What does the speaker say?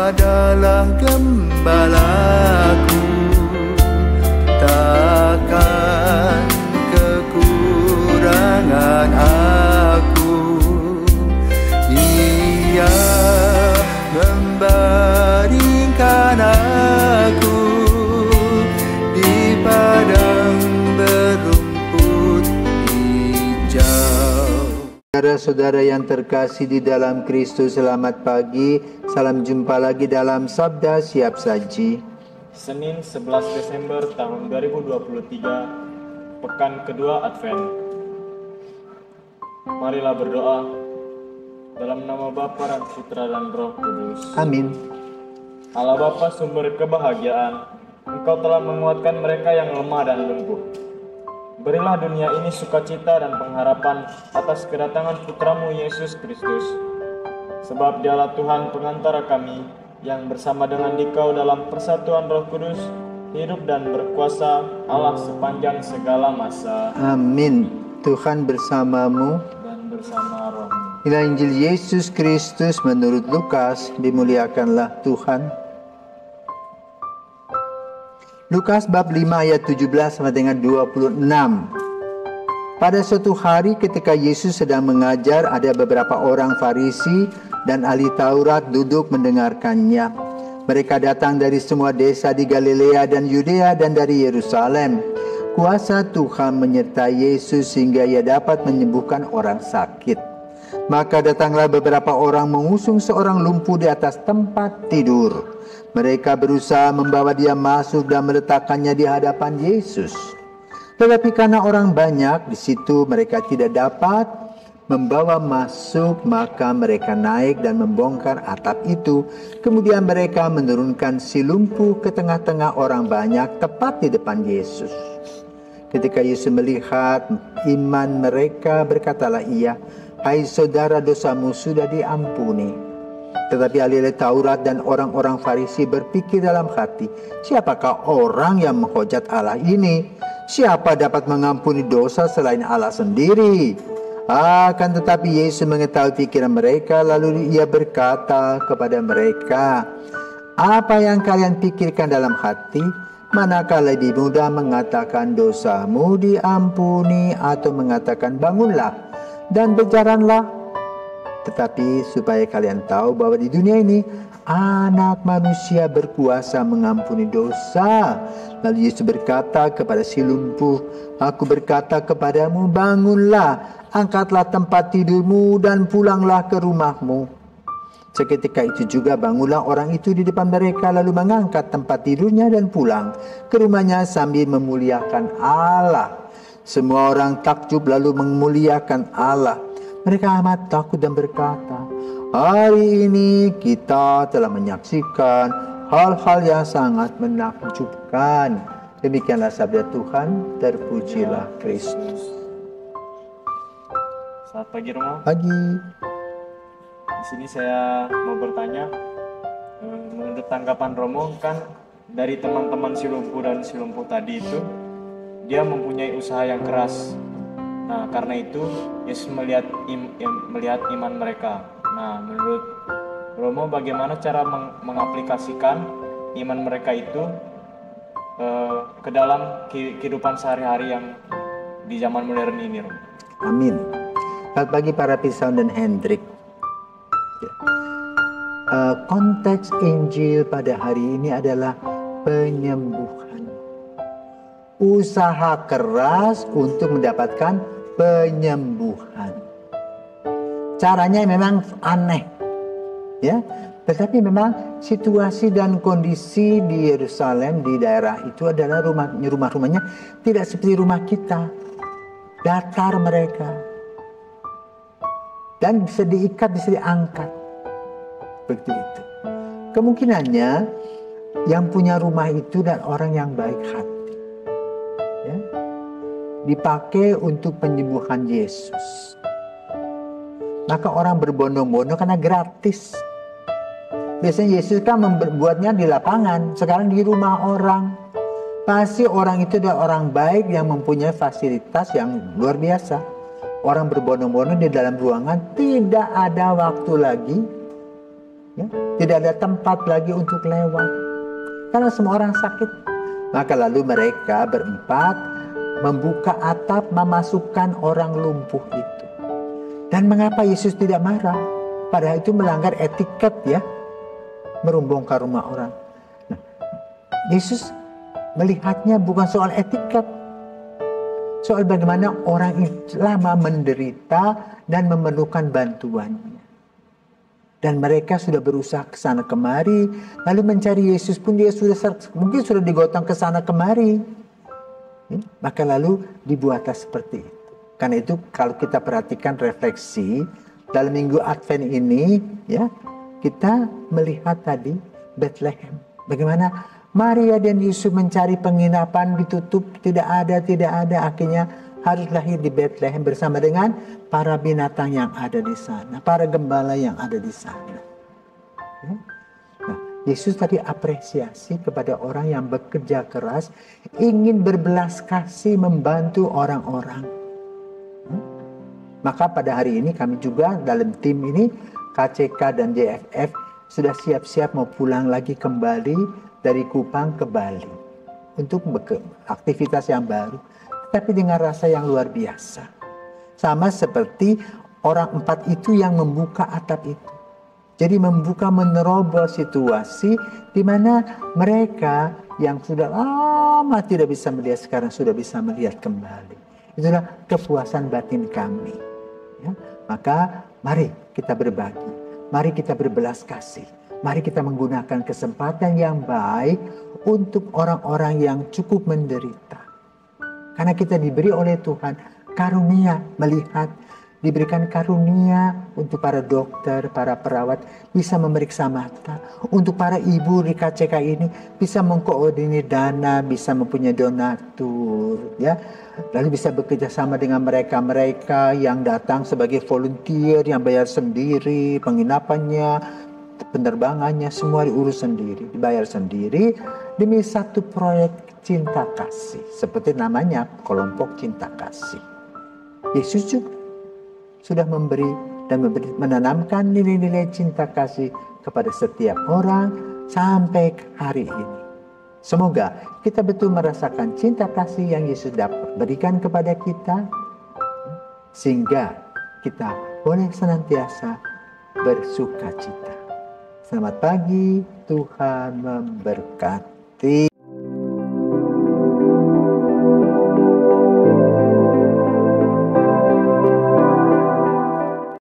adalah gembalaku, takkan kekurangan aku. Ia membaringkan aku di padang berumput hijau. Saudara-saudara yang terkasih di dalam Kristus, selamat pagi. Salam jumpa lagi dalam Sabda Siap Saji. Senin 11 Desember tahun 2023, pekan kedua Advent. Marilah berdoa. Dalam nama Bapa dan Putra dan Roh Kudus. Amin. Allah Bapa, sumber kebahagiaan, Engkau telah menguatkan mereka yang lemah dan lumpuh. Berilah dunia ini sukacita dan pengharapan atas kedatangan Putramu Yesus Kristus. Sebab Dialah Tuhan pengantara kami, yang bersama dengan Dikau dalam persatuan Roh Kudus, hidup dan berkuasa Allah sepanjang segala masa. Amin. Tuhan bersamamu Dan bersama rohmu. Inilah Injil Yesus Kristus menurut Lukas. Dimuliakanlah Tuhan. Lukas bab 5 ayat 17 sampai dengan 26. Pada suatu hari ketika Yesus sedang mengajar, ada beberapa orang Farisi dan ahli Taurat duduk mendengarkannya. Mereka datang dari semua desa di Galilea dan Yudea dan dari Yerusalem. Kuasa Tuhan menyertai Yesus sehingga ia dapat menyembuhkan orang sakit. Maka datanglah beberapa orang mengusung seorang lumpuh di atas tempat tidur. Mereka berusaha membawa dia masuk dan meletakkannya di hadapan Yesus. Tetapi karena orang banyak di situ, mereka tidak dapat membawa masuk, maka mereka naik dan membongkar atap itu. Kemudian mereka menurunkan si lumpuh ke tengah-tengah orang banyak tepat di depan Yesus. Ketika Yesus melihat iman mereka, berkatalah ia, "Hai saudara, dosamu sudah diampuni." Tetapi ahli Taurat dan orang-orang Farisi berpikir dalam hati, "Siapakah orang yang menghujat Allah ini? Siapa dapat mengampuni dosa selain Allah sendiri?" Akan tetapi Yesus mengetahui pikiran mereka, lalu ia berkata kepada mereka, "Apa yang kalian pikirkan dalam hati? Manakah lebih mudah mengatakan dosamu diampuni atau mengatakan bangunlah dan berjalanlah? Tetapi supaya kalian tahu bahwa di dunia ini Anak Manusia berkuasa mengampuni dosa." Lalu Yesus berkata kepada si lumpuh, "Aku berkata kepadamu, bangunlah, angkatlah tempat tidurmu dan pulanglah ke rumahmu." Seketika itu juga bangunlah orang itu di depan mereka, lalu mengangkat tempat tidurnya dan pulang ke rumahnya sambil memuliakan Allah. Semua orang takjub lalu memuliakan Allah. Mereka amat takut dan berkata, "Hari ini kita telah menyaksikan hal-hal yang sangat menakjubkan." Demikianlah sabda Tuhan. Terpujilah Kristus. Selamat pagi Romo. Pagi. Di sini saya mau bertanya, menurut tanggapan Romo, kan dari teman-teman si lumpuh dan si lumpuh tadi itu, dia mempunyai usaha yang keras. Nah, karena itu Yesus melihat iman mereka. Nah, menurut Romo, bagaimana cara mengaplikasikan iman mereka itu ke dalam kehidupan sehari-hari yang di zaman modern ini, Romo? Amin. Selamat pagi para Pisaun dan Hendrik. Konteks Injil pada hari ini adalah penyembuhan. Usaha keras untuk mendapatkan penyembuhan. Caranya memang aneh, ya. Tetapi memang situasi dan kondisi di Yerusalem, di daerah itu adalah rumah-rumahnya tidak seperti rumah kita. Datar mereka. Dan bisa diikat, bisa diangkat. Begitu itu. Kemungkinannya yang punya rumah itu dan orang yang baik hati, ya, dipakai untuk penyembuhan Yesus. Maka orang berbondong-bondong karena gratis. Biasanya Yesus kan membuatnya di lapangan, sekarang di rumah orang. Pasti orang itu adalah orang baik yang mempunyai fasilitas yang luar biasa. Orang berbondong-bondong di dalam ruangan, tidak ada waktu lagi, Ya, tidak ada tempat lagi untuk lewat karena semua orang sakit. Maka lalu mereka berempat membuka atap, memasukkan orang lumpuh itu. Dan mengapa Yesus tidak marah? Padahal itu melanggar etiket ya, merumbongkan rumah orang. Nah, Yesus melihatnya bukan soal etiket, soal bagaimana orang lama menderita dan memerlukan bantuannya. Dan mereka sudah berusaha ke sana kemari, lalu mencari Yesus pun dia mungkin sudah digotong ke sana kemari. Ya, maka lalu dibuatlah seperti itu. Karena itu kalau kita perhatikan refleksi dalam minggu Advent ini, ya, kita melihat tadi Bethlehem. Bagaimana Maria dan Yusuf mencari penginapan, ditutup, tidak ada, akhirnya harus lahir di Bethlehem bersama dengan para binatang yang ada di sana, para gembala yang ada di sana. Ya. Nah, Yesus tadi apresiasi kepada orang yang bekerja keras, ingin berbelas kasih membantu orang-orang. Ya. Maka pada hari ini kami juga dalam tim ini, KCK dan JFF, sudah siap-siap mau pulang lagi kembali dari Kupang ke Bali untuk aktivitas yang baru, tapi dengan rasa yang luar biasa. Sama seperti orang 4 itu yang membuka atap itu. Jadi membuka, menerobos situasi di mana mereka yang sudah lama tidak bisa melihat sekarang sudah bisa melihat kembali. Itulah kepuasan batin kami. Ya, maka mari kita berbagi, mari kita berbelas kasih, mari kita menggunakan kesempatan yang baik untuk orang-orang yang cukup menderita. Karena kita diberi oleh Tuhan karunia melihat, diberikan karunia untuk para dokter, para perawat bisa memeriksa mata. Untuk para ibu di KCK ini bisa mengkoordinir dana, bisa mempunyai donatur, ya. Lalu bisa bekerja sama dengan mereka-mereka yang datang sebagai volunteer, yang bayar sendiri, penginapannya, penerbangannya, semua diurus sendiri, dibayar sendiri demi satu proyek cinta kasih. Seperti namanya, kelompok cinta kasih. Yesus juga sudah memberi dan menanamkan nilai-nilai cinta kasih kepada setiap orang sampai hari ini. Semoga kita betul merasakan cinta kasih yang Yesus dapat berikan kepada kita, sehingga kita boleh senantiasa bersuka cita. Selamat pagi, Tuhan memberkati.